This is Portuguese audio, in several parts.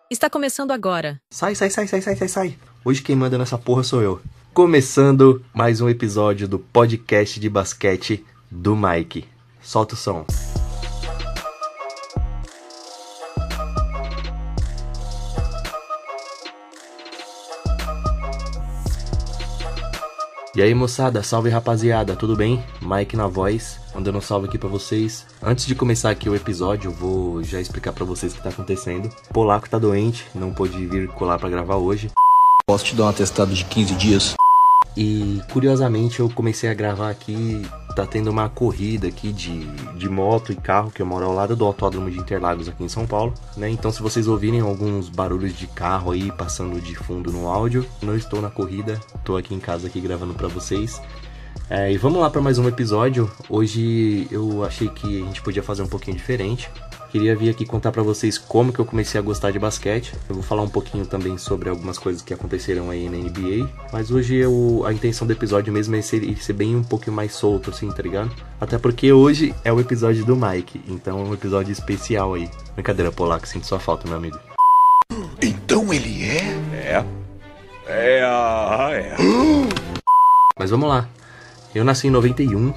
Está começando agora. Sai. Hoje quem manda nessa porra sou eu. Começando mais um episódio do podcast de basquete do Mike. Solta o som. E aí moçada, salve rapaziada, tudo bem? Mike na voz, mandando um salve aqui pra vocês. Antes de começar aqui o episódio, eu vou já explicar pra vocês o que tá acontecendo. O Polaco tá doente, não pôde vir colar pra gravar hoje. Posso te dar um atestado de 15 dias? E curiosamente eu comecei a gravar aqui, tá tendo uma corrida aqui de moto e carro, que eu moro ao lado do Autódromo de Interlagos aqui em São Paulo, né? Então se vocês ouvirem alguns barulhos de carro aí passando de fundo no áudio, não estou na corrida, tô aqui em casa aqui gravando pra vocês. E vamos lá para mais um episódio. Hoje eu achei que a gente podia fazer um pouquinho diferente. Queria vir aqui contar pra vocês como que eu comecei a gostar de basquete. Eu vou falar um pouquinho também sobre algumas coisas que aconteceram aí na NBA. Mas hoje a intenção do episódio mesmo é ser bem um pouquinho mais solto, assim, tá ligado? Até porque hoje é o episódio do Mike, então é um episódio especial aí. Brincadeira, Polaco, sinto sua falta, meu amigo. Então ele é? Mas vamos lá. Eu nasci em 91,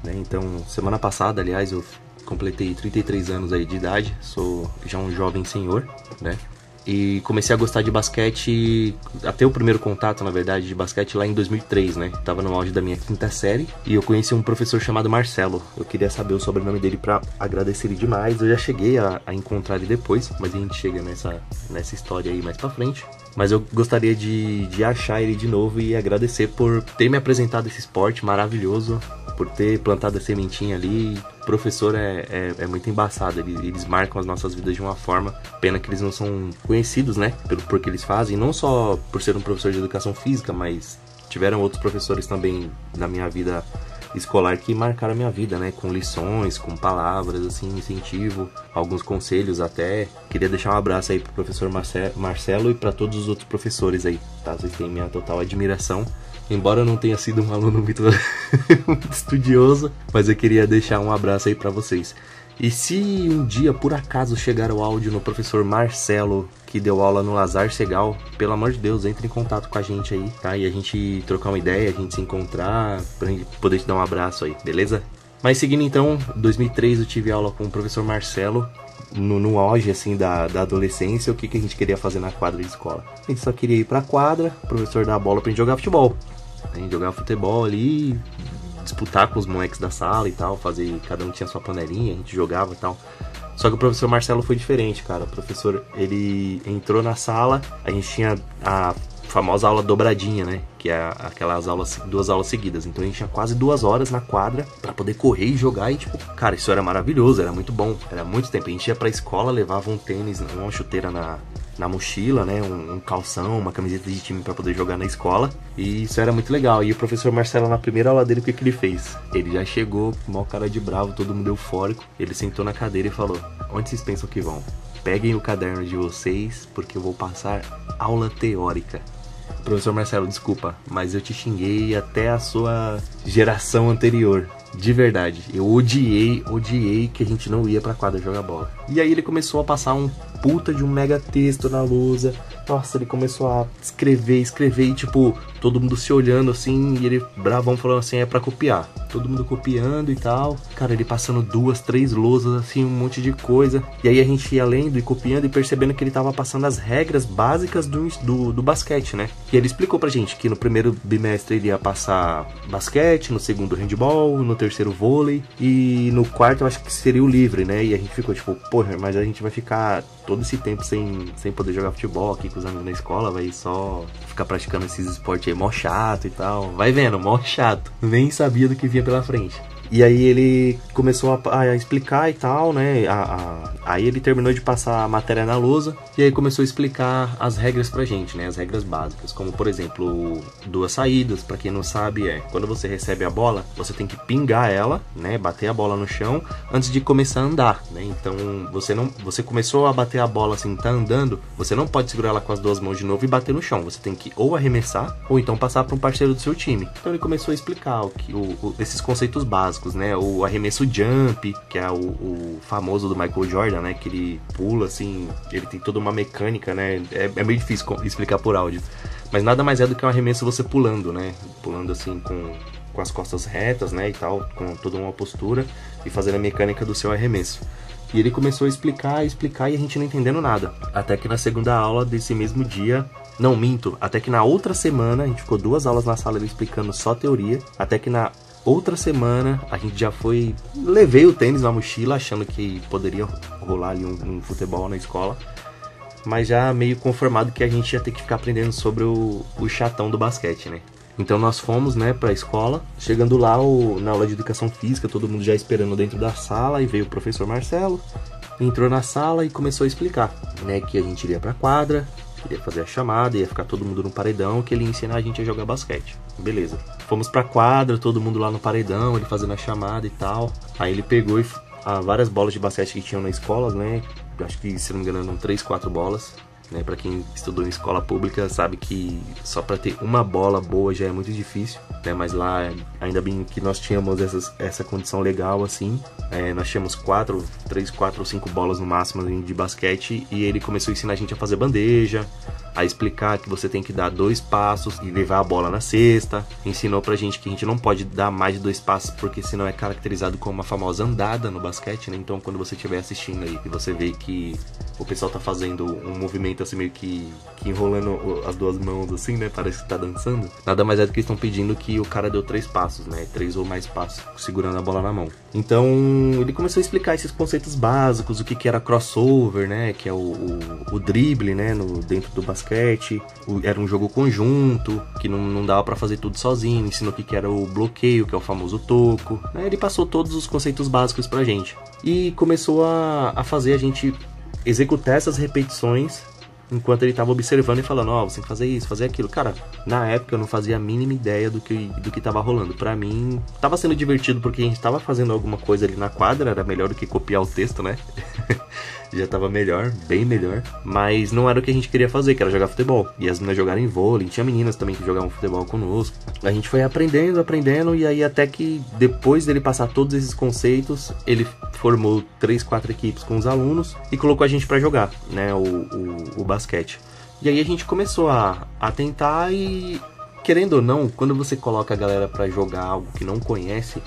né? Então semana passada, aliás, eu completei 33 anos aí de idade, sou já um jovem senhor, né? E comecei a gostar de basquete, até o primeiro contato, na verdade, de basquete lá em 2003, né? Tava no auge da minha quinta série e eu conheci um professor chamado Marcelo. Eu queria saber o sobrenome dele pra agradecer ele demais. Eu já cheguei a encontrar ele depois, mas a gente chega nessa história aí mais pra frente. Mas eu gostaria de achar ele de novo e agradecer por ter me apresentado esse esporte maravilhoso, por ter plantado a sementinha ali. O professor é muito embaçado, eles marcam as nossas vidas de uma forma. Pena que eles não são conhecidos, né, por que eles fazem, não só por ser um professor de educação física, mas tiveram outros professores também na minha vida escolar que marcaram a minha vida, né, com lições, com palavras, assim, incentivo, alguns conselhos até. Queria deixar um abraço aí pro professor Marcelo e para todos os outros professores aí, tá? Vocês têm minha total admiração. Embora eu não tenha sido um aluno muito, muito estudioso, mas eu queria deixar um abraço aí pra vocês. E se um dia, por acaso, chegar o áudio no professor Marcelo, que deu aula no Lazar Segal, pelo amor de Deus, entre em contato com a gente aí, tá? E a gente trocar uma ideia, a gente se encontrar, pra gente poder te dar um abraço aí, beleza? Mas seguindo então, em 2003 eu tive aula com o professor Marcelo, no auge assim da adolescência. O que a gente queria fazer na quadra de escola? A gente só queria ir pra quadra, o professor dar a bola pra gente jogar futebol. A gente jogava futebol ali, disputar com os moleques da sala e tal, cada um tinha sua panelinha, a gente jogava e tal. Só que o professor Marcelo foi diferente, cara. O professor, ele entrou na sala, a gente tinha a famosa aula dobradinha, né? Que é aquelas duas aulas seguidas. Então a gente tinha quase 2 horas na quadra pra poder correr e jogar. E tipo, cara, isso era maravilhoso, era muito bom. Era muito tempo. A gente ia pra escola, levava um tênis, uma chuteira na mochila, né? Um calção, uma camiseta de time pra poder jogar na escola. E isso era muito legal. E o professor Marcelo, na primeira aula dele, o que ele fez? Ele já chegou com uma cara de bravo, todo mundo eufórico. Ele sentou na cadeira e falou: onde vocês pensam que vão? Peguem o caderno de vocês, porque eu vou passar aula teórica. Professor Marcelo, desculpa, mas eu te xinguei até a sua geração anterior. De verdade, eu odiei que a gente não ia pra quadra jogar bola. E aí ele começou a passar um puta de um mega texto na lousa. Nossa, ele começou a escrever e tipo, todo mundo se olhando assim, e ele bravão falando assim, é pra copiar. Todo mundo copiando e tal. Cara, ele passando 2, 3 lousas, assim, um monte de coisa. E aí a gente ia lendo e copiando e percebendo que ele tava passando as regras básicas do basquete, né? E ele explicou pra gente que no primeiro bimestre ele ia passar basquete, no segundo handball, no terceiro vôlei, e no quarto eu acho que seria o livre, né? E a gente ficou tipo, porra, mas a gente vai ficar todo esse tempo sem poder jogar futebol aqui com os amigos na escola, vai só ficar praticando esses esportes aí mó chato e tal. Vai vendo, mó chato. Nem sabia do que vinha pela frente. E aí ele começou a explicar e tal, né? Aí ele terminou de passar a matéria na lousa e aí começou a explicar as regras pra gente, né? As regras básicas, como por exemplo, 2 saídas. Pra quem não sabe, quando você recebe a bola, você tem que pingar ela, né? Bater a bola no chão antes de começar a andar, né? Então você começou a bater a bola assim, tá andando, você não pode segurar ela com as 2 mãos de novo e bater no chão. Você tem que ou arremessar ou então passar para um parceiro do seu time. Então ele começou a explicar esses conceitos básicos. básicos, né? O arremesso jump, que é o famoso do Michael Jordan, né? Que ele pula, assim, ele tem toda uma mecânica, né? É meio difícil explicar por áudio. Mas nada mais é do que um arremesso você pulando, né? Pulando, assim, com as costas retas, né? E tal, com toda uma postura e fazendo a mecânica do seu arremesso. E ele começou a explicar e a gente não entendendo nada. Até que na segunda aula desse mesmo dia... Não, minto. Até que na outra semana, a gente ficou 2 aulas na sala ele explicando só teoria. Até que na outra semana, a gente já foi... Levei o tênis na mochila, achando que poderia rolar ali um futebol na escola. Mas já meio conformado que a gente ia ter que ficar aprendendo sobre o chatão do basquete, né? Então nós fomos, né, pra escola. Chegando lá, na aula de educação física, todo mundo já esperando dentro da sala. E veio o professor Marcelo, entrou na sala e começou a explicar, né, que a gente iria pra quadra, ia fazer a chamada, ia ficar todo mundo no paredão, que ele ia ensinar a gente a jogar basquete. Beleza. Fomos pra quadra, todo mundo lá no paredão, ele fazendo a chamada e tal. Aí ele pegou várias bolas de basquete que tinham na escola, né? Acho que, se não me engano, eram 3, 4 bolas. Né? Pra quem estudou em escola pública sabe que só pra ter uma bola boa já é muito difícil, né? Mas lá, ainda bem que nós tínhamos essa condição legal, assim. Nós tínhamos 3, 4 ou 5 bolas no máximo de basquete. E ele começou a ensinar a gente a fazer bandeja, a explicar que você tem que dar 2 passos e levar a bola na cesta. Ensinou pra gente que a gente não pode dar mais de 2 passos, porque senão é caracterizado como uma famosa andada no basquete, né? Então quando você estiver assistindo aí e você vê que o pessoal tá fazendo um movimento assim meio que enrolando as 2 mãos assim, né? Parece que tá dançando. Nada mais é do que estão pedindo que o cara deu 3 passos, né? 3 ou mais passos, segurando a bola na mão. Então ele começou a explicar esses conceitos básicos, o que era crossover, né? Que é o drible, né? Dentro do basquete. Era um jogo conjunto, que não dava pra fazer tudo sozinho. Ensinou o que era o bloqueio, que é o famoso toco, né? Ele passou todos os conceitos básicos pra gente. E começou a fazer a gente executar essas repetições enquanto ele tava observando e falando, você tem que fazer isso, fazer aquilo. Cara, na época eu não fazia a mínima ideia do que tava rolando. Pra mim, tava sendo divertido porque a gente tava fazendo alguma coisa ali na quadra, era melhor do que copiar o texto, né? Já tava melhor, bem melhor. Mas não era o que a gente queria fazer, que era jogar futebol. E as meninas jogarem vôlei, tinha meninas também que jogavam futebol conosco. A gente foi aprendendo, e aí até que depois dele passar todos esses conceitos, ele formou 3, 4 equipes com os alunos e colocou a gente pra jogar, né, o basquete. E aí a gente começou a tentar e... Querendo ou não, quando você coloca a galera pra jogar algo que não conhece,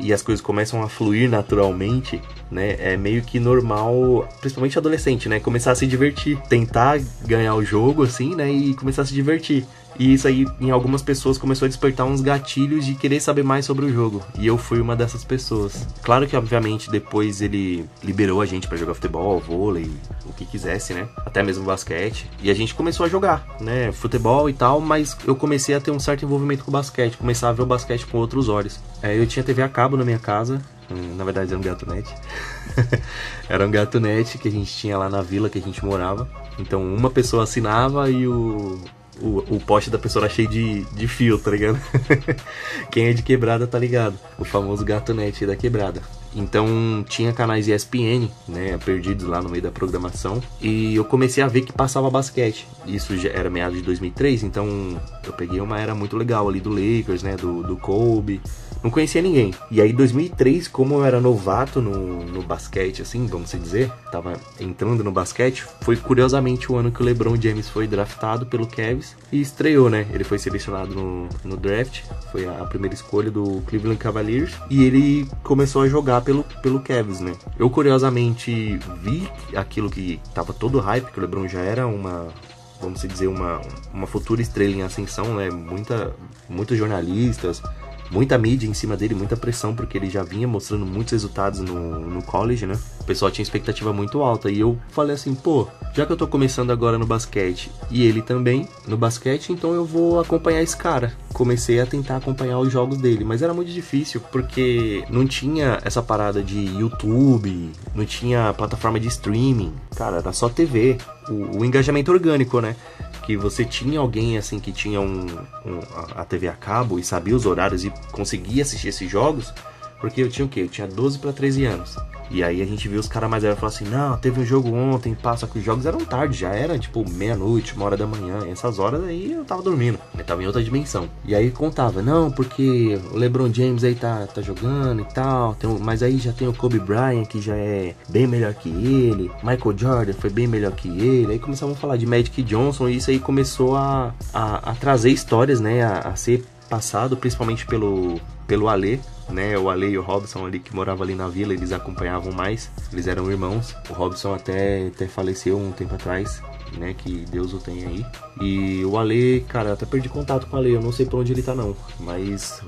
e as coisas começam a fluir naturalmente, né, é meio que normal, principalmente adolescente, né, começar a se divertir, tentar ganhar o jogo, assim, né, e começar a se divertir. E isso aí, em algumas pessoas, começou a despertar uns gatilhos de querer saber mais sobre o jogo. E eu fui uma dessas pessoas. Claro que, obviamente, depois ele liberou a gente pra jogar futebol, vôlei, o que quisesse, né? Até mesmo basquete. E a gente começou a jogar, né? Futebol e tal, mas eu comecei a ter um certo envolvimento com o basquete. Começar a ver o basquete com outros olhos. Eu tinha TV a cabo na minha casa. Na verdade, era um gatunete. Era um gatunete que a gente tinha lá na vila que a gente morava. Então, uma pessoa assinava e o poste da pessoa era cheio de fio, tá ligado? Quem é de quebrada tá ligado. O famoso gatunete da quebrada. Então tinha canais ESPN, né, perdidos lá no meio da programação. E eu comecei a ver que passava basquete. Isso já era meados de 2003, então eu peguei uma era muito legal ali do Lakers, né, do Kobe. Não conhecia ninguém. E aí, em 2003, como eu era novato no basquete, assim, vamos dizer, tava entrando no basquete, foi curiosamente o ano que o LeBron James foi draftado pelo Cavs e estreou, né? Ele foi selecionado no draft, foi a primeira escolha do Cleveland Cavaliers e ele começou a jogar pelo Cavs, né? Eu, curiosamente, vi aquilo que tava todo hype, que o LeBron já era vamos dizer, uma futura estrela em ascensão, né? Muitos jornalistas, muita mídia em cima dele, muita pressão, porque ele já vinha mostrando muitos resultados no college, né? O pessoal tinha expectativa muito alta. E eu falei assim, já que eu tô começando agora no basquete e ele também no basquete, então eu vou acompanhar esse cara. Comecei a tentar acompanhar os jogos dele, mas era muito difícil, porque não tinha essa parada de YouTube, não tinha plataforma de streaming, cara, era só TV. O engajamento orgânico, né? Que você tinha alguém assim que tinha a TV a cabo e sabia os horários e conseguia assistir esses jogos, porque eu tinha o quê? Eu tinha 12 para 13 anos. E aí a gente viu os caras mais velhos falar assim, não, teve um jogo ontem, passa que os jogos eram tarde, já era tipo meia-noite, 1h da manhã, e essas horas aí eu tava dormindo, eu tava em outra dimensão. E aí contava, não, porque o LeBron James aí tá jogando e tal, mas aí já tem o Kobe Bryant que já é bem melhor que ele, Michael Jordan foi bem melhor que ele, aí começavam a falar de Magic Johnson e isso aí começou a trazer histórias, né, a ser passado principalmente pelo Ale, né, o Ale e o Robson ali que moravam ali na vila, eles acompanhavam mais, eles eram irmãos, o Robson até faleceu um tempo atrás, né, que Deus o tenha aí, e o Ale, cara, eu até perdi contato com o Ale, eu não sei por onde ele tá não, mas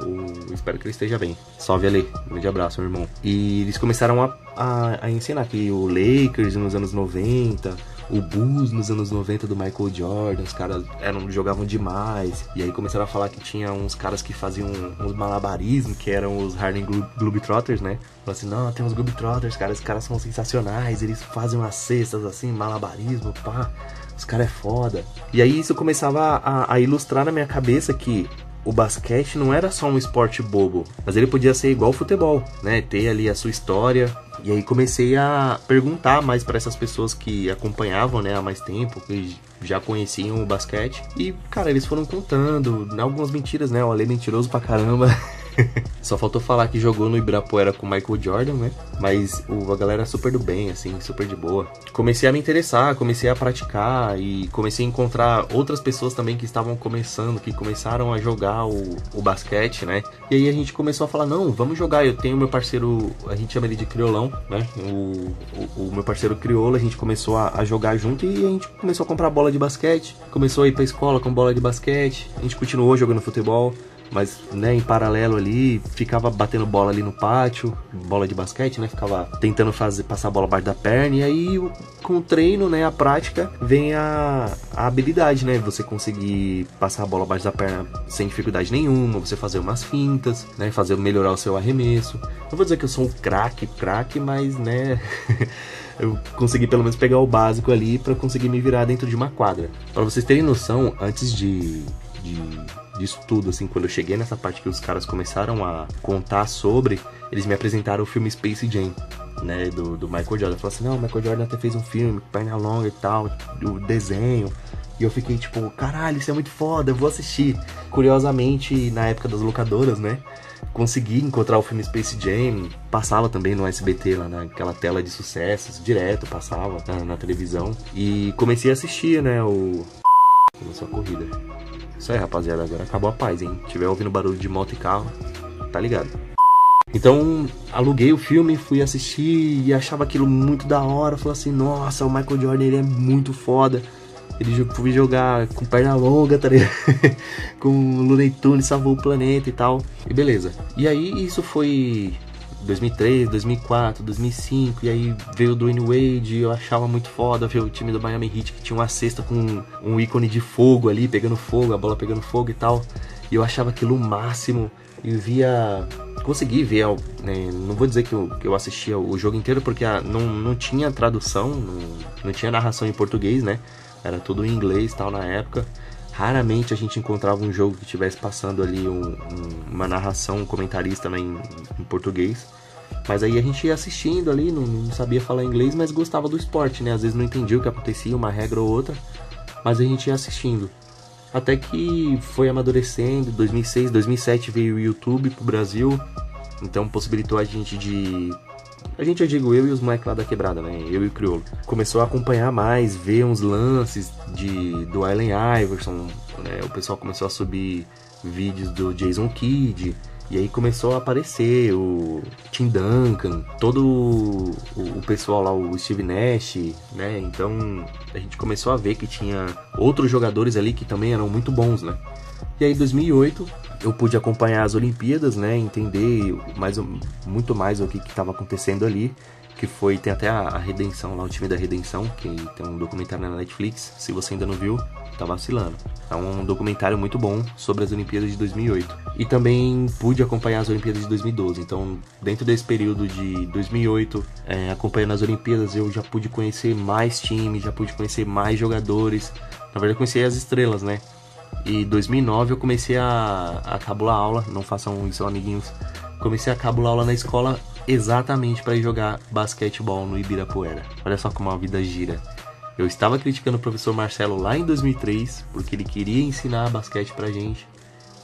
espero que ele esteja bem. Salve Ale, um grande abraço, meu irmão. E eles começaram a ensinar que o Lakers nos anos 90, o Bulls nos anos 90 do Michael Jordan, os caras jogavam demais. E aí começaram a falar que tinha uns caras que faziam uns malabarismos, que eram os Harlem Globetrotters, né? Falaram assim, não, tem uns Globetrotters, cara, os caras são sensacionais, eles fazem umas cestas assim, malabarismo, pá, os caras é foda. E aí isso começava a ilustrar na minha cabeça que o basquete não era só um esporte bobo, mas ele podia ser igual ao futebol, né? Ter ali a sua história. E aí comecei a perguntar mais para essas pessoas que acompanhavam, né, há mais tempo, que já conheciam o basquete. E, cara, eles foram contando algumas mentiras, né? O Ale é mentiroso pra caramba. Só faltou falar que jogou no Ibirapuera com o Michael Jordan, né? Mas a galera super do bem, assim, super de boa. Comecei a me interessar, comecei a praticar e comecei a encontrar outras pessoas também que estavam começando, que começaram a jogar o basquete, né? E aí a gente começou a falar, não, vamos jogar. Eu tenho meu parceiro, a gente chama ele de criolão, né? O meu parceiro crioulo, a gente começou a jogar junto e a gente começou a comprar bola de basquete. Começou a ir pra escola com bola de basquete. A gente continuou jogando futebol. Mas, né, em paralelo ali, ficava batendo bola ali no pátio, bola de basquete, né, ficava tentando passar a bola abaixo da perna, e aí com o treino, né, a prática, vem a habilidade, né, você conseguir passar a bola abaixo da perna sem dificuldade nenhuma, você fazer umas fintas, né, melhorar o seu arremesso. Não vou dizer que eu sou um craque, mas, né, eu consegui pelo menos pegar o básico ali pra conseguir me virar dentro de uma quadra. Pra vocês terem noção, antes disso tudo, assim, quando eu cheguei nessa parte que os caras começaram a contar sobre, eles me apresentaram o filme Space Jam, né, do Michael Jordan. Falaram assim, não, o Michael Jordan até fez um filme, perna longa e tal, o desenho. E eu fiquei tipo, caralho, isso é muito foda, eu vou assistir. Curiosamente, na época das locadoras, né, consegui encontrar o filme Space Jam, passava também no SBT, lá naquela tela de sucessos, direto passava na televisão. E comecei a assistir, né, começou a corrida. Isso aí, rapaziada, agora acabou a paz, hein? Se tiver ouvindo barulho de moto e carro, tá ligado. Então, aluguei o filme, fui assistir e achava aquilo muito da hora. Falei assim, nossa, o Michael Jordan, ele é muito foda. Ele foi jogar com perna longa, tá ligado? Com o Looney Tunes, salvou o planeta e tal. E beleza. E aí, isso foi 2003, 2004, 2005, e aí veio o Dwayne Wade, eu achava muito foda ver o time do Miami Heat que tinha uma cesta com um ícone de fogo ali, pegando fogo, a bola pegando fogo e tal, e eu achava aquilo o máximo, e consegui ver, né, não vou dizer que eu assistia o jogo inteiro, porque não tinha tradução, não tinha narração em português, né, era tudo em inglês e tal na época. Raramente a gente encontrava um jogo que estivesse passando ali uma narração, um comentarista, né, em português. Mas aí a gente ia assistindo ali, não sabia falar inglês, mas gostava do esporte, né? Às vezes não entendia o que acontecia, uma regra ou outra, mas a gente ia assistindo. Até que foi amadurecendo, 2006, 2007 veio o YouTube pro Brasil, então possibilitou a gente eu digo eu e os moleques lá da quebrada, né? Eu e o crioulo. Começou a acompanhar mais, ver uns lances do Allen Iverson, né? O pessoal começou a subir vídeos do Jason Kidd. E aí começou a aparecer o Tim Duncan, todo o pessoal lá, o Steve Nash, né? Então a gente começou a ver que tinha outros jogadores ali que também eram muito bons, né? E aí em 2008 eu pude acompanhar as Olimpíadas, né? Entender muito mais o que estava acontecendo ali. Que tem até a Redenção lá, o time da Redenção, que tem um documentário na Netflix. Se você ainda não viu, tá vacilando. É um documentário muito bom sobre as Olimpíadas de 2008. E também pude acompanhar as Olimpíadas de 2012. Então, dentro desse período de 2008, acompanhando as Olimpíadas, eu já pude conhecer mais times, já pude conhecer mais jogadores. Na verdade, eu conheci as estrelas, né? E em 2009 eu comecei a cabular aula. Não façam isso, amiguinhos. Comecei a cabular aula na escola exatamente para ir jogar basquetebol no Ibirapuera. Olha só como a vida gira. Eu estava criticando o professor Marcelo lá em 2003, porque ele queria ensinar basquete pra gente.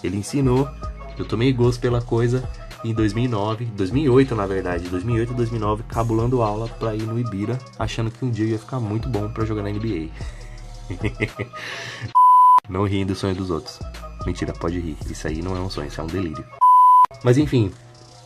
Ele ensinou, eu tomei gosto pela coisa, e em 2008 na verdade, 2008 e 2009, cabulando aula pra ir no Ibira, achando que um dia eu ia ficar muito bom pra jogar na NBA. Não riem do sonho dos outros. Mentira, pode rir, isso aí não é um sonho, isso é um delírio. Mas enfim,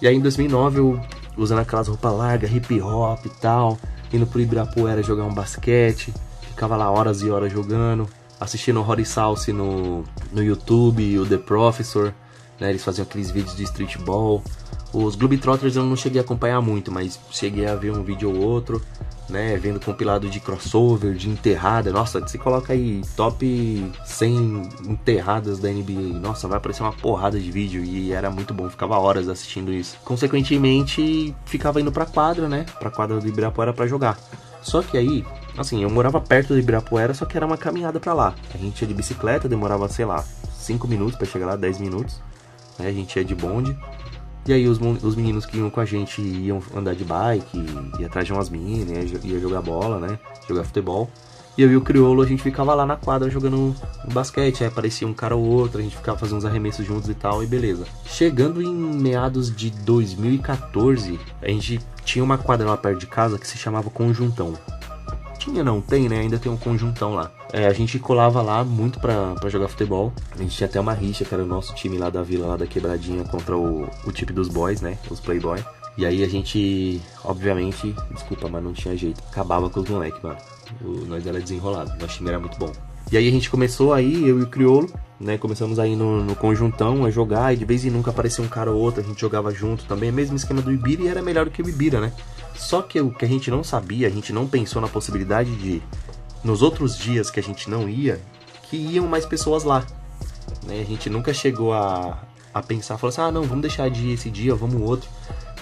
e aí em 2009 eu usando aquelas roupas largas, hip hop e tal, indo pro Ibirapuera jogar um basquete, ficava lá horas e horas jogando, assistindo o Rory Salsi no YouTube, o The Professor, né, eles faziam aqueles vídeos de streetball. Os Globetrotters eu não cheguei a acompanhar muito, mas cheguei a ver um vídeo ou outro, né, vendo compilado de crossover, de enterrada. Nossa, você coloca aí top 100 enterradas da NBA, nossa, vai aparecer uma porrada de vídeo e era muito bom, ficava horas assistindo isso. Consequentemente, ficava indo pra quadra, né, pra quadra do Ibirapuera pra jogar. Só que aí, assim, eu morava perto do Ibirapuera, só que era uma caminhada pra lá. A gente ia de bicicleta, demorava, sei lá, 5 minutos pra chegar lá, 10 minutos, né, a gente ia de bonde. E aí os meninos que iam com a gente iam andar de bike, ia atrás de umas meninas, ia jogar bola, né? Jogar futebol. E eu e o Criolo, a gente ficava lá na quadra jogando basquete. Aí aparecia um cara ou outro, a gente ficava fazendo uns arremessos juntos e tal, e beleza. Chegando em meados de 2014, a gente tinha uma quadra lá perto de casa que se chamava Conjuntão. Tinha não, tem, né? Ainda tem um Conjuntão lá. A gente colava lá muito pra jogar futebol. A gente tinha até uma rixa, que era o nosso time lá da vila, lá da quebradinha, contra o time dos boys, né? Os playboy. E aí a gente, obviamente, desculpa, mas não tinha jeito. Acabava com os moleques, mano. Nós era desenrolado, nosso time era muito bom. E aí a gente começou aí, eu e o Criolo, né? Começamos aí no Conjuntão a jogar, e de vez em nunca aparecia um cara ou outro, a gente jogava junto também, mesmo esquema do Ibira, e era melhor do que o Ibira, né? Só que o que a gente não sabia, a gente não pensou na possibilidade de, nos outros dias que a gente não ia, que iam mais pessoas lá, né? A gente nunca chegou a pensar, falou assim, ah não, vamos deixar de ir esse dia, vamos outro,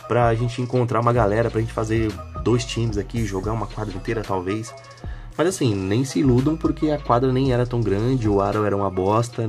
pra gente encontrar uma galera, pra gente fazer 2 times aqui, jogar uma quadra inteira talvez. Mas assim, nem se iludam porque a quadra nem era tão grande, o aro era uma bosta,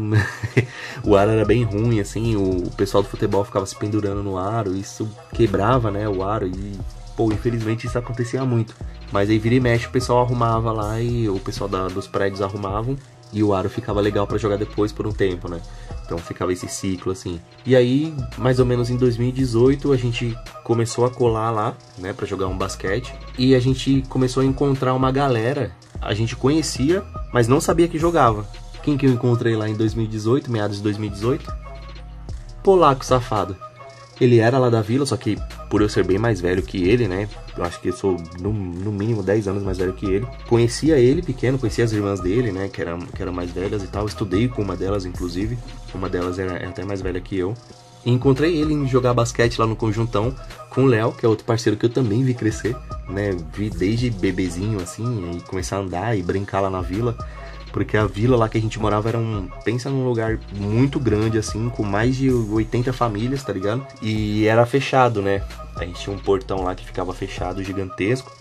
o aro era bem ruim, assim, o pessoal do futebol ficava se pendurando no aro, isso quebrava, né, o aro e, pô, infelizmente isso acontecia muito. Mas aí vira e mexe o pessoal arrumava lá e o pessoal dos prédios arrumavam e o aro ficava legal pra jogar depois por um tempo, né. Então ficava esse ciclo assim. E aí, mais ou menos em 2018, a gente começou a colar lá, né, pra jogar um basquete. E a gente começou a encontrar uma galera, a gente conhecia, mas não sabia que jogava. Quem que eu encontrei lá em 2018, meados de 2018? Polaco safado. Ele era lá da vila, só que por eu ser bem mais velho que ele, né? Eu acho que eu sou no mínimo 10 anos mais velho que ele. Conhecia ele pequeno, conhecia as irmãs dele, né? Que eram mais velhas e tal. Estudei com uma delas, inclusive. Uma delas era até mais velha que eu. E encontrei ele em jogar basquete lá no Conjuntão com o Léo, que é outro parceiro que eu também vi crescer, né? Vi desde bebezinho, assim, e começar a andar e brincar lá na vila. Porque a vila lá que a gente morava era pensa num lugar muito grande, assim, com mais de 80 famílias, tá ligado? E era fechado, né? A gente tinha um portão lá que ficava fechado, gigantesco.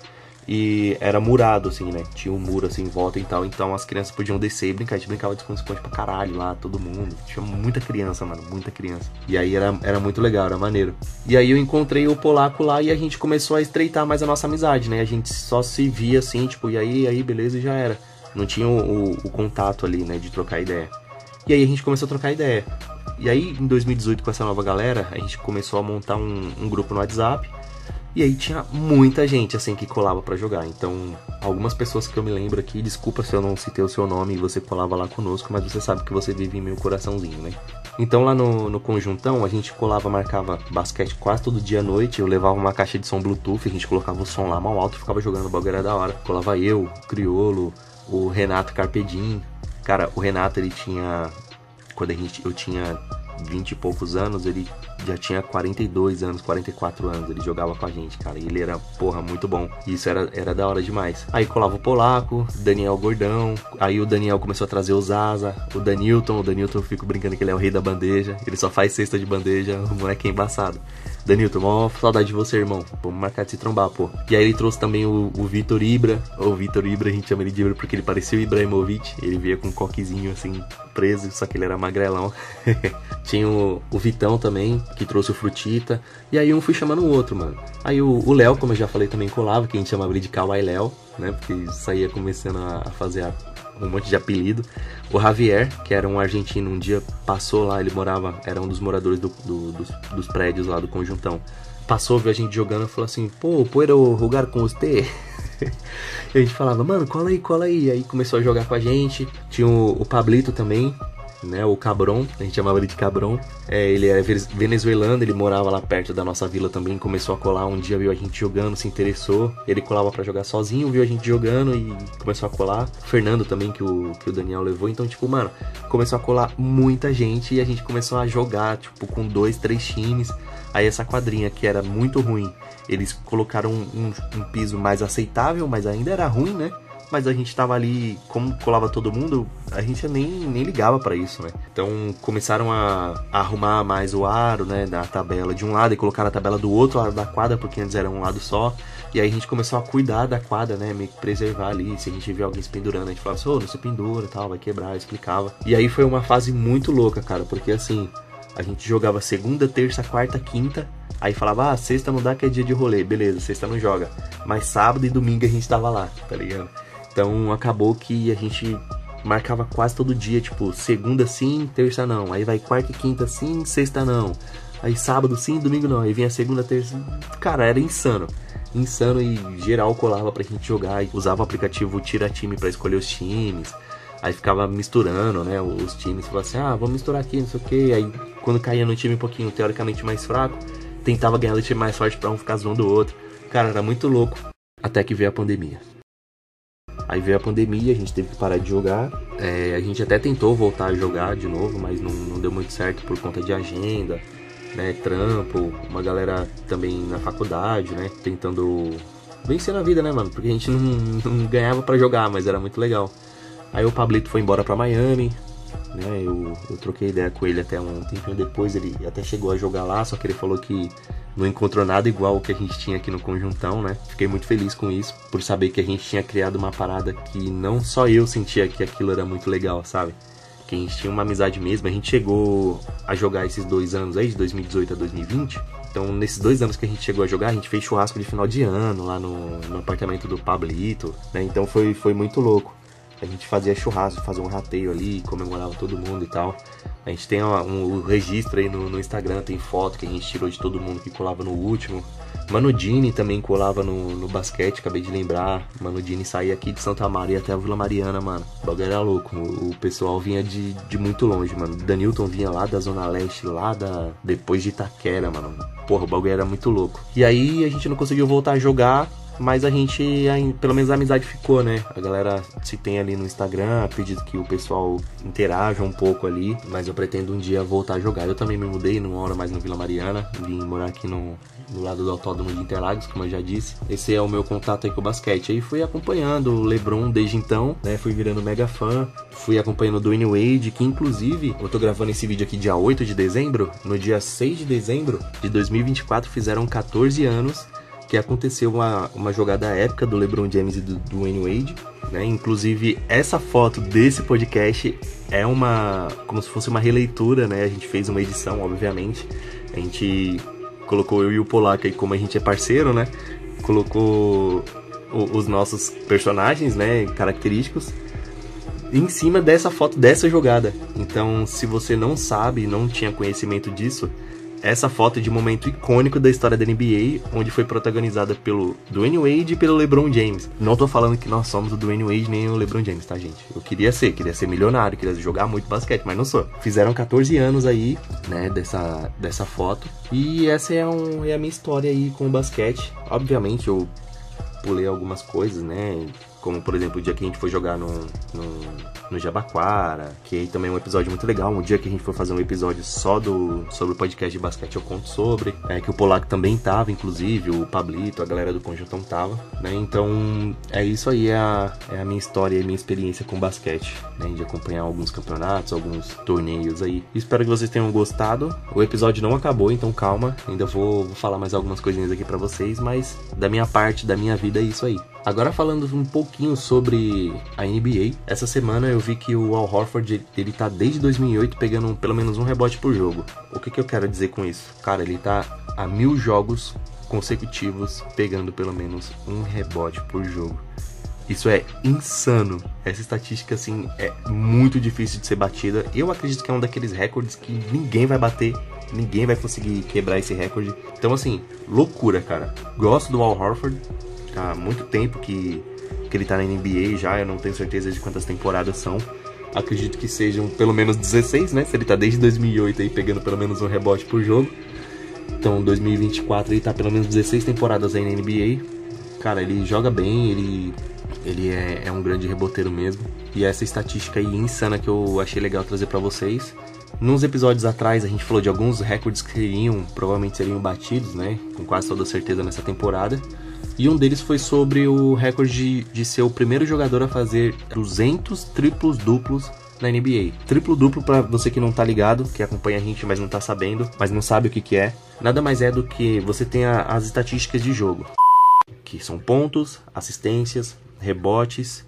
E era murado, assim, né? Tinha um muro, assim, em volta e tal. Então as crianças podiam descer e brincar. A gente brincava de esconde-esconde pra caralho lá, todo mundo. Tinha muita criança, mano, muita criança. E aí era muito legal, era maneiro. E aí eu encontrei o Polaco lá e a gente começou a estreitar mais a nossa amizade, né? A gente só se via, assim, tipo, e aí, beleza, e já era. Não tinha o contato ali, né, de trocar ideia. E aí a gente começou a trocar ideia. E aí, em 2018, com essa nova galera, a gente começou a montar um grupo no WhatsApp. E aí tinha muita gente, assim, que colava pra jogar. Então, algumas pessoas que eu me lembro aqui, desculpa se eu não citei o seu nome e você colava lá conosco, mas você sabe que você vive em meu coraçãozinho, né? Então, lá no Conjuntão, a gente colava, marcava basquete quase todo dia à noite. Eu levava uma caixa de som Bluetooth, a gente colocava o som lá mal alto e ficava jogando, o bagulho era da hora. Colava eu, o Criolo, o Renato Carpedin. Cara, o Renato, ele tinha... Quando eu tinha 20 e poucos anos, ele já tinha 42 anos, 44 anos. Ele jogava com a gente, cara. E ele era, porra, muito bom. E isso era da hora demais. Aí colava o Polaco, Daniel Gordão. Aí o Daniel começou a trazer o Zaza, o Danilton. O Danilton eu fico brincando que ele é o rei da bandeja. Ele só faz cesta de bandeja, o moleque é embaçado. Danilton, mó saudade de você, irmão. Vamos marcar de se trombar, pô. E aí ele trouxe também o Vitor Ibra. O Vitor Ibra, a gente chama ele de Ibra porque ele parecia o Ibrahimovic. Ele veio com um coquezinho assim, preso, só que ele era magrelão. Tinha o Vitão também, que trouxe o Frutita. E aí um fui chamando o outro, mano. Aí o Léo, como eu já falei, também colava, que a gente chamava ele de Kawaii Léo, né? Porque saía começando a fazer um monte de apelido. O Javier, que era um argentino, um dia passou lá, ele morava, era um dos moradores dos prédios lá do Conjuntão. Passou, viu a gente jogando e falou assim, pô, puedo jogar com você? E a gente falava, mano, cola aí. E aí começou a jogar com a gente. Tinha o Pablito também, né, o Cabron, a gente chamava ele de Cabron. Ele é venezuelano, ele morava lá perto da nossa vila também, começou a colar, um dia viu a gente jogando, se interessou, ele colava pra jogar sozinho, viu a gente jogando e começou a colar. O Fernando também, que o Daniel levou, então tipo, mano, começou a colar muita gente e a gente começou a jogar, tipo, com 2, 3 times. Aí essa quadrinha que era muito ruim, eles colocaram um piso mais aceitável, mas ainda era ruim, né? Mas a gente tava ali, como colava todo mundo, a gente nem ligava pra isso, né? Então começaram a arrumar mais o aro, né, da tabela de um lado e colocar a tabela do outro lado da quadra, porque antes era um lado só. E aí a gente começou a cuidar da quadra, né, meio que preservar ali. Se a gente vê alguém se pendurando, a gente falava assim, ô, não se pendura e tal, vai quebrar, eu explicava. E aí foi uma fase muito louca, cara, porque assim, a gente jogava segunda, terça, quarta, quinta. Aí falava, sexta não dá que é dia de rolê, beleza, sexta não joga. Mas sábado e domingo a gente tava lá, tá ligado? Então acabou que a gente marcava quase todo dia, tipo, segunda sim, terça não. Aí vai quarta e quinta sim, sexta não. Aí sábado sim, domingo não. Aí vinha segunda, terça. Cara, era insano. Insano e geral colava pra gente jogar. E usava o aplicativo Tira Time pra escolher os times. Aí ficava misturando, né, os times. Falava assim, vamos misturar aqui, não sei o que. Aí quando caía no time um pouquinho teoricamente mais fraco, tentava ganhar do time mais forte pra um ficar zoando o outro. Cara, era muito louco. Até que veio a pandemia. Aí veio a pandemia, a gente teve que parar de jogar. A gente até tentou voltar a jogar de novo, mas não deu muito certo por conta de agenda, né, trampo, uma galera também na faculdade, né, tentando vencer na vida, né, mano, porque a gente não ganhava pra jogar, mas era muito legal. Aí o Pablito foi embora pra Miami, né, eu troquei ideia com ele até um tempinho depois, ele até chegou a jogar lá, só que ele falou que não encontrou nada igual o que a gente tinha aqui no Conjuntão, né? Fiquei muito feliz com isso, por saber que a gente tinha criado uma parada que não só eu sentia que aquilo era muito legal, sabe? Que a gente tinha uma amizade mesmo. A gente chegou a jogar esses 2 anos aí, de 2018 a 2020. Então, nesses 2 anos que a gente chegou a jogar, a gente fez churrasco de final de ano lá no apartamento do Pablito, né? Então foi muito louco. A gente fazia churrasco, fazia um rateio ali, comemorava todo mundo e tal. A gente tem um registro aí no Instagram, tem foto que a gente tirou de todo mundo que colava no último. Mano Dini também colava no basquete, acabei de lembrar. Mano Dini saía aqui de Santa Maria até a Vila Mariana, mano. O bagulho era louco, o pessoal vinha de muito longe, mano. Danilton vinha lá da Zona Leste, depois de Itaquera, mano. Porra, o bagulho era muito louco. E aí a gente não conseguiu voltar a jogar, mas a gente, pelo menos a amizade ficou, né? A galera se tem ali no Instagram, acredito que o pessoal interaja um pouco ali, mas eu pretendo um dia voltar a jogar. Eu também me mudei, não moro mais no Vila Mariana, vim morar aqui no lado do Autódromo de Interlagos, como eu já disse. Esse é o meu contato aí com o basquete. Aí fui acompanhando o LeBron desde então, né? Fui virando mega fã, fui acompanhando o Dwayne Wade, que inclusive, eu tô gravando esse vídeo aqui dia 8 de dezembro, no dia 6 de dezembro de 2024 fizeram 14 anos que aconteceu uma jogada épica do LeBron James e do Dwayne Wade, né? Inclusive, essa foto desse podcast é como se fosse uma releitura, né? A gente fez uma edição, obviamente. A gente colocou eu e o Polaco aí, como a gente é parceiro, né? Colocou os nossos personagens, né? Característicos em cima dessa foto, dessa jogada. Então, se você não sabe, não tinha conhecimento disso, essa foto é de momento icônico da história da NBA, onde foi protagonizada pelo Dwayne Wade e pelo LeBron James. Não tô falando que nós somos o Dwayne Wade nem o LeBron James, tá, gente? Eu queria ser milionário, queria jogar muito basquete, mas não sou. Fizeram 14 anos aí, né, dessa foto. E essa é a minha história aí com o basquete. Obviamente, eu pulei algumas coisas, né? como por exemplo o dia que a gente foi jogar no Jabaquara, que aí também é um episódio muito legal. Um dia que a gente foi fazer um episódio só sobre o podcast de basquete, eu conto sobre, que o Polaco também tava, inclusive, o Pablito, a galera do Conjuntão tava, né? Então é isso aí, é a minha história e a minha experiência com basquete, né? De acompanhar alguns campeonatos, alguns torneios aí. Espero que vocês tenham gostado. O episódio não acabou, então calma, ainda vou falar mais algumas coisinhas aqui pra vocês, mas da minha parte, da minha vida, é isso aí. Agora falando um pouquinho sobre a NBA, essa semana eu vi que o Al Horford, ele tá desde 2008 pegando pelo menos um rebote por jogo. O que eu quero dizer com isso? Cara, ele tá há 1000 jogos consecutivos pegando pelo menos um rebote por jogo. Isso é insano. Essa estatística, assim, é muito difícil de ser batida. Eu acredito que é um daqueles recordes que ninguém vai bater, ninguém vai conseguir quebrar esse recorde. Então, assim, loucura, cara. Gosto do Al Horford. Há muito tempo que ele tá na NBA já, eu não tenho certeza de quantas temporadas são. Acredito que sejam pelo menos 16, né? Se ele tá desde 2008 aí pegando pelo menos um rebote por jogo. Então, 2024 ele tá pelo menos 16 temporadas aí na NBA. Cara, ele joga bem, ele é um grande reboteiro mesmo. E essa estatística aí insana que eu achei legal trazer pra vocês. Nos episódios atrás a gente falou de alguns recordes que provavelmente seriam batidos, né? Com quase toda certeza nessa temporada. E um deles foi sobre o recorde de ser o primeiro jogador a fazer 200 triplos duplos na NBA. Triplo duplo, pra você que não tá ligado, que acompanha a gente mas não tá sabendo, mas não sabe o que é, nada mais é do que você tem as estatísticas de jogo, que são pontos, assistências, rebotes,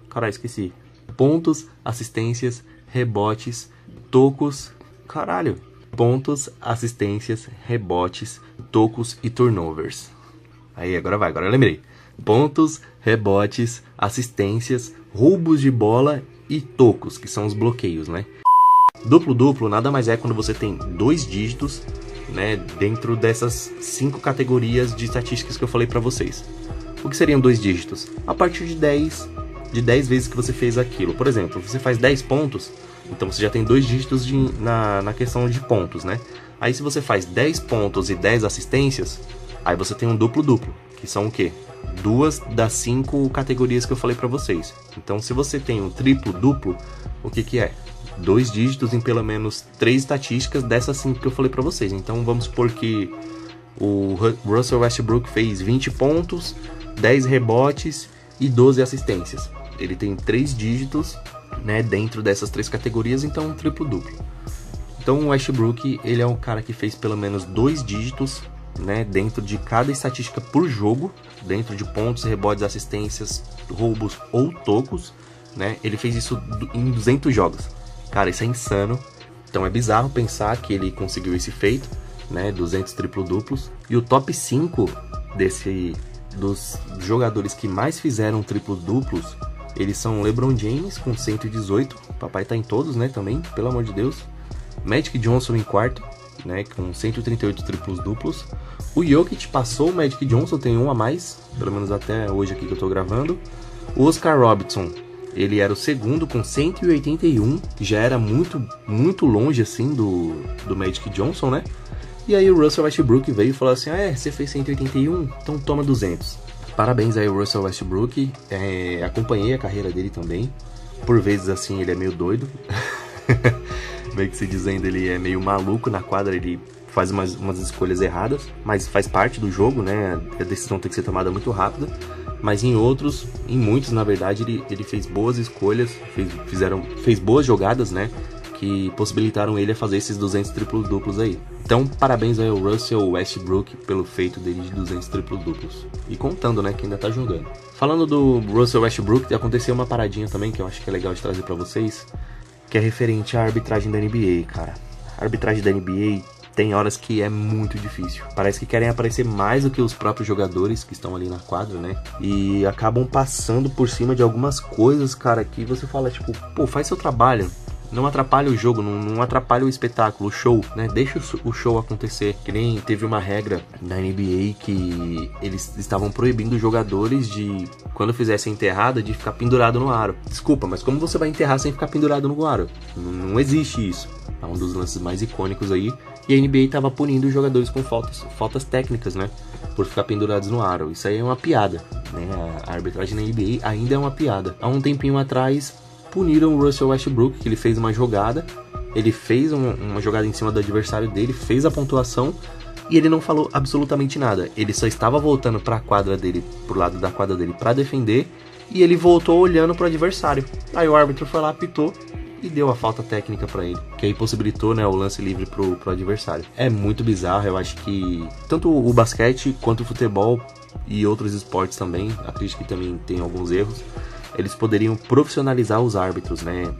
caralho, esqueci, pontos, assistências, rebotes, tocos, caralho, pontos, assistências, rebotes, tocos e turnovers. Aí, agora eu lembrei. Pontos, rebotes, assistências, roubos de bola e tocos, que são os bloqueios, né? Duplo-duplo nada mais é quando você tem 2 dígitos, né, dentro dessas 5 categorias de estatísticas que eu falei pra vocês. O que seriam 2 dígitos? A partir de 10 vezes que você fez aquilo. Por exemplo, você faz 10 pontos, então você já tem 2 dígitos na questão de pontos, né? Aí se você faz 10 pontos e 10 assistências, aí você tem um duplo-duplo, que são o quê? 2 das 5 categorias que eu falei pra vocês. Então, se você tem um triplo-duplo, o que é? 2 dígitos em pelo menos 3 estatísticas dessas 5 que eu falei pra vocês. Então, vamos supor que o Russell Westbrook fez 20 pontos, 10 rebotes e 12 assistências. Ele tem 3 dígitos, né, dentro dessas 3 categorias, então um triplo-duplo. Então, o Westbrook, ele é um cara que fez pelo menos 2 dígitos, né, dentro de cada estatística por jogo, dentro de pontos, rebotes, assistências, roubos ou tocos, né? Ele fez isso em 200 jogos. Cara, isso é insano. Então é bizarro pensar que ele conseguiu esse feito, né, 200 triplo-duplos. E o top 5 dos jogadores que mais fizeram triplo-duplos, eles são LeBron James com 118, papai tá em todos, né, também, pelo amor de Deus. Magic Johnson em quarto, né, com 138 triplos duplos. O Jokic passou o Magic Johnson, tem um a mais, pelo menos até hoje aqui que eu tô gravando. O Oscar Robertson, ele era o segundo com 181, que já era muito, muito longe assim do Magic Johnson, né? E aí o Russell Westbrook veio e falou assim: você fez 181? Então toma 200. Parabéns aí ao Russell Westbrook, acompanhei a carreira dele também. Por vezes assim ele é meio doido. Meio que se dizendo, ele é meio maluco na quadra, ele faz umas escolhas erradas, mas faz parte do jogo, né? A decisão tem que ser tomada muito rápida. Mas em muitos, na verdade, ele fez boas escolhas, fez boas jogadas, né? Que possibilitaram ele a fazer esses 200 triplos duplos aí. Então, parabéns aí ao Russell Westbrook pelo feito dele de 200 triplos duplos. E contando, né, que ainda tá jogando. Falando do Russell Westbrook, aconteceu uma paradinha também que eu acho que é legal de trazer pra vocês, que é referente à arbitragem da NBA, cara. A arbitragem da NBA tem horas que é muito difícil. Parece que querem aparecer mais do que os próprios jogadores que estão ali na quadra, né? E acabam passando por cima de algumas coisas, cara, que você fala, tipo, pô, faz seu trabalho. Não atrapalha o jogo, não atrapalha o espetáculo, o show, né? Deixa o show acontecer. Que nem teve uma regra na NBA que eles estavam proibindo os jogadores de, quando fizessem enterrada, de ficar pendurado no aro. Desculpa, mas como você vai enterrar sem ficar pendurado no aro? Não existe isso. É um dos lances mais icônicos aí. E a NBA estava punindo os jogadores com faltas técnicas, né? Por ficar pendurados no aro. Isso aí é uma piada. né? A arbitragem na NBA ainda é uma piada. Há um tempinho atrás, puniram o Russell Westbrook, que ele fez uma jogada. Ele fez uma jogada em cima do adversário dele, fez a pontuação e ele não falou absolutamente nada. Ele só estava voltando para a quadra dele, pro lado da quadra dele para defender, e ele voltou olhando pro adversário. Aí o árbitro foi lá, apitou e deu a falta técnica para ele, que aí possibilitou, né, o lance livre pro adversário. É muito bizarro, eu acho que tanto o basquete quanto o futebol e outros esportes também, acredito que também tem alguns erros, eles poderiam profissionalizar os árbitros, né?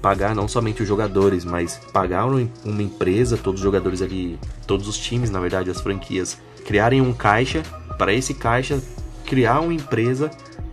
Pagar não somente os jogadores, mas pagar uma empresa, todos os jogadores ali, todos os times, na verdade, as franquias, criarem um caixa, para esse caixa criar uma empresa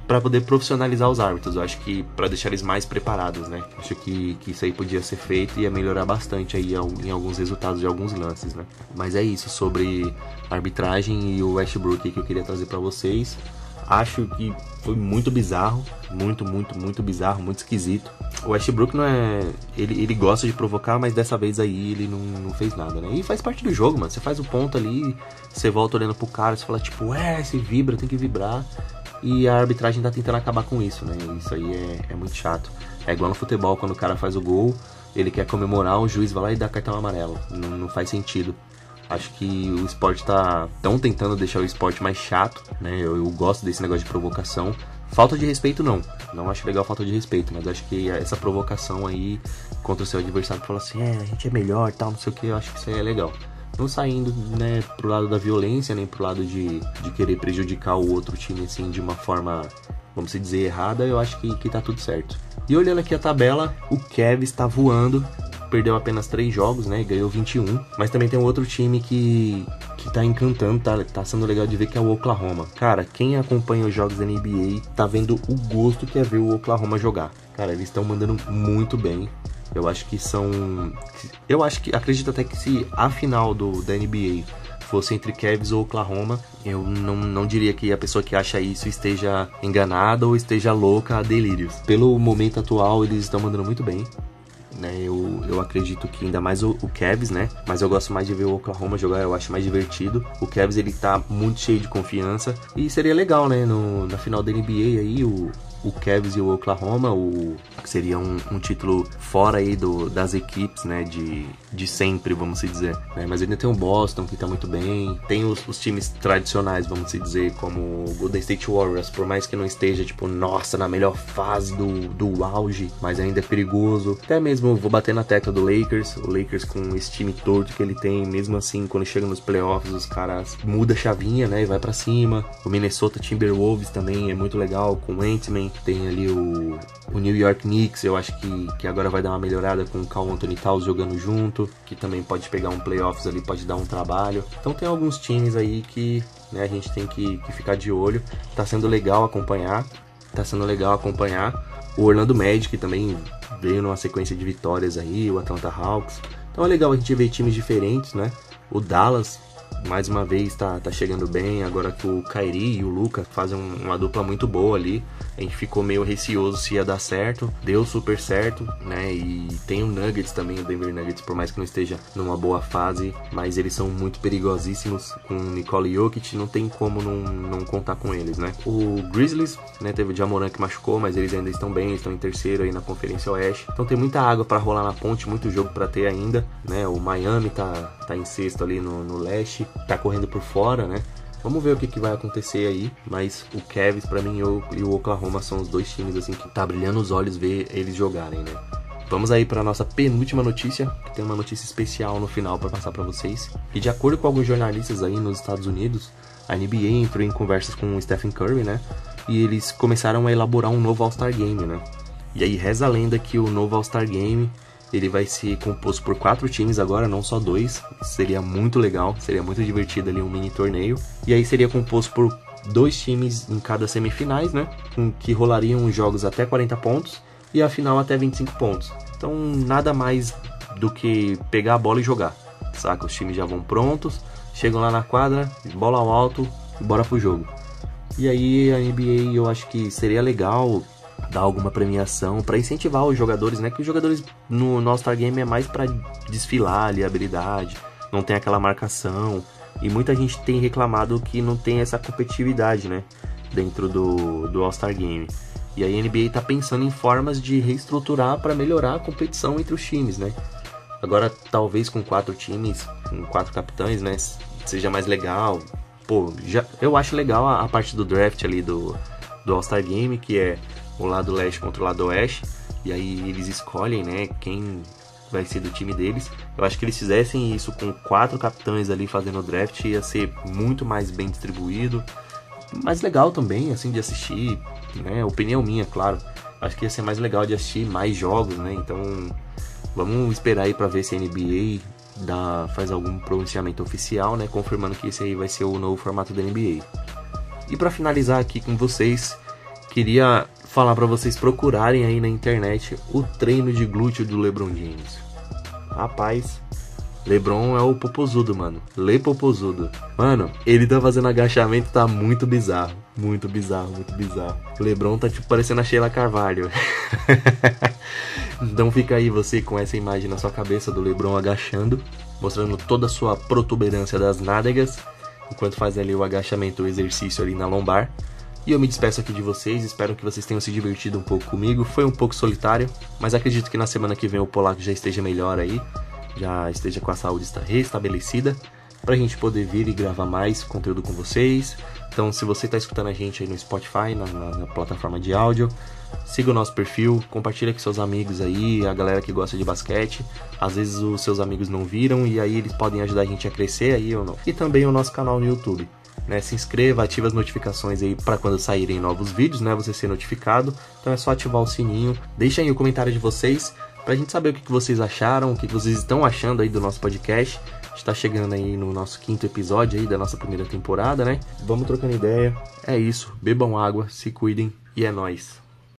para poder profissionalizar os árbitros. Eu acho que para deixar eles mais preparados, né? Acho que isso aí podia ser feito e ia melhorar bastante aí em alguns resultados de alguns lances, né? Mas é isso sobre arbitragem e o Westbrook que eu queria trazer para vocês. Acho que foi muito bizarro, muito bizarro, muito esquisito. O Westbrook não é... Ele gosta de provocar, mas dessa vez aí ele não fez nada, né? E faz parte do jogo, mano. Você faz o ponto ali, você volta olhando pro cara, você fala tipo, você vibra, tem que vibrar. E a arbitragem tá tentando acabar com isso, né? Isso aí é muito chato. É igual no futebol, quando o cara faz o gol, ele quer comemorar, o juiz vai lá e dá cartão amarelo. Não faz sentido. Acho que o esporte tão tentando deixar o esporte mais chato, né? Eu gosto desse negócio de provocação. Falta de respeito não acho legal falta de respeito, mas acho que essa provocação aí contra o seu adversário que fala assim, a gente é melhor, tal, não sei o que, eu acho que isso aí é legal. Não saindo, né, pro lado da violência, nem pro lado de querer prejudicar o outro time, assim, de uma forma, vamos dizer, errada, eu acho que tá tudo certo. E olhando aqui a tabela, o Cavs tá voando, perdeu apenas 3 jogos, né, e ganhou 21, mas também tem um outro time que tá encantando, tá sendo legal de ver, que é o Oklahoma. Cara, quem acompanha os jogos da NBA tá vendo o gosto que é ver o Oklahoma jogar. Cara, eles estão mandando muito bem. Acredito até que se a final da NBA fosse entre Cavs ou Oklahoma, eu não diria que a pessoa que acha isso esteja enganada ou esteja louca a delírios. Pelo momento atual, eles estão mandando muito bem, né? Eu acredito que ainda mais o Cavs, né? Mas eu gosto mais de ver o Oklahoma jogar, eu acho mais divertido. O Cavs, ele tá muito cheio de confiança e seria legal, né? Na final da NBA aí, o Cavs e o Oklahoma, seria um título fora aí das equipes, né, de sempre, vamos se dizer, né? Mas ainda tem o Boston, que tá muito bem, tem os times tradicionais, vamos se dizer, como o Golden State Warriors, por mais que não esteja, tipo, nossa, na melhor fase do auge, mas ainda é perigoso. Até mesmo vou bater na tecla do Lakers, o Lakers com esse time torto que ele tem, mesmo assim, quando chega nos playoffs, os caras mudam a chavinha, né, e vai pra cima. O Minnesota Timberwolves também é muito legal, com o Ant-Man. Tem ali o New York Knicks, eu acho que agora vai dar uma melhorada com o Karl Anthony Towns jogando junto, que também pode pegar um playoffs ali, pode dar um trabalho. Então tem alguns times aí que, né, a gente tem que ficar de olho. Tá sendo legal acompanhar. O Orlando Magic também veio numa sequência de vitórias aí, o Atlanta Hawks. Então é legal a gente ver times diferentes, né? O Dallas, mais uma vez, tá chegando bem. Agora que o Kyrie e o Luka fazem uma dupla muito boa ali, a gente ficou meio receoso se ia dar certo. Deu super certo, né? E tem o Nuggets também, o Denver Nuggets, por mais que não esteja numa boa fase, mas eles são muito perigosíssimos com o Nikola Jokic, não tem como não contar com eles, né? O Grizzlies, né, teve o Ja Morant que machucou, mas eles ainda estão bem, estão em terceiro aí na Conferência Oeste. Então tem muita água para rolar na ponte, muito jogo para ter ainda, né? O Miami tá em sexto ali no leste, tá correndo por fora, né? Vamos ver o que vai acontecer aí, mas o Cavs pra mim e o Oklahoma são os dois times assim que tá brilhando os olhos ver eles jogarem, né? Vamos aí para nossa penúltima notícia, que tem uma notícia especial no final para passar para vocês. E de acordo com alguns jornalistas aí nos Estados Unidos, a NBA entrou em conversas com o Stephen Curry, né? E eles começaram a elaborar um novo All-Star Game, né? E aí reza a lenda que o novo All-Star Game ele vai ser composto por 4 times agora, não só 2. Seria muito legal, seria muito divertido ali um mini torneio. E aí seria composto por 2 times em cada semifinais, né? Que rolariam jogos até 40 pontos e a final até 25 pontos. Então nada mais do que pegar a bola e jogar, saca? Os times já vão prontos, chegam lá na quadra, bola ao alto e bora pro jogo. E aí a NBA eu acho que seria legal dar alguma premiação para incentivar os jogadores, né? Que os jogadores no All-Star Game é mais para desfilar ali a habilidade, não tem aquela marcação. E muita gente tem reclamado que não tem essa competitividade, né? dentro do All-Star Game. E aí a NBA tá pensando em formas de reestruturar para melhorar a competição entre os times, né? Agora, talvez com 4 times, com 4 capitães, né, seja mais legal. Pô, eu acho legal a parte do draft ali do All-Star Game, que é o lado leste contra o lado oeste. E aí eles escolhem, né, quem vai ser do time deles. Eu acho que eles fizessem isso com 4 capitães ali fazendo o draft, ia ser muito mais bem distribuído. Mais legal também, assim, de assistir, né, opinião minha, claro. Acho que ia ser mais legal de assistir mais jogos, né, então vamos esperar aí pra ver se a NBA faz algum pronunciamento oficial, né, confirmando que esse aí vai ser o novo formato da NBA. E pra finalizar aqui com vocês, queria falar pra vocês procurarem aí na internet o treino de glúteo do LeBron James. Rapaz, LeBron é o popozudo, mano. Le popozudo. Mano, ele tá fazendo agachamento, tá muito bizarro. Muito bizarro, muito bizarro. O LeBron tá tipo parecendo a Sheila Carvalho. Então fica aí você com essa imagem na sua cabeça do LeBron agachando, mostrando toda a sua protuberância das nádegas, enquanto faz ali o agachamento, o exercício ali na lombar. E eu me despeço aqui de vocês, espero que vocês tenham se divertido um pouco comigo. Foi um pouco solitário, mas acredito que na semana que vem o Polaco já esteja melhor aí, já esteja com a saúde restabelecida, pra gente poder vir e gravar mais conteúdo com vocês. Então, se você tá escutando a gente aí no Spotify, na plataforma de áudio, siga o nosso perfil, compartilha com seus amigos aí, a galera que gosta de basquete. Às vezes os seus amigos não viram e aí eles podem ajudar a gente a crescer aí ou não. E também o nosso canal no YouTube, né? Se inscreva, ative as notificações aí para quando saírem novos vídeos, né? Você ser notificado. Então é só ativar o sininho. Deixa aí o comentário de vocês pra gente saber o que vocês acharam, o que vocês estão achando aí do nosso podcast. A gente tá chegando aí no nosso 5º episódio aí da nossa primeira temporada, né? Vamos trocando ideia. É isso, bebam água, se cuidem e é nóis.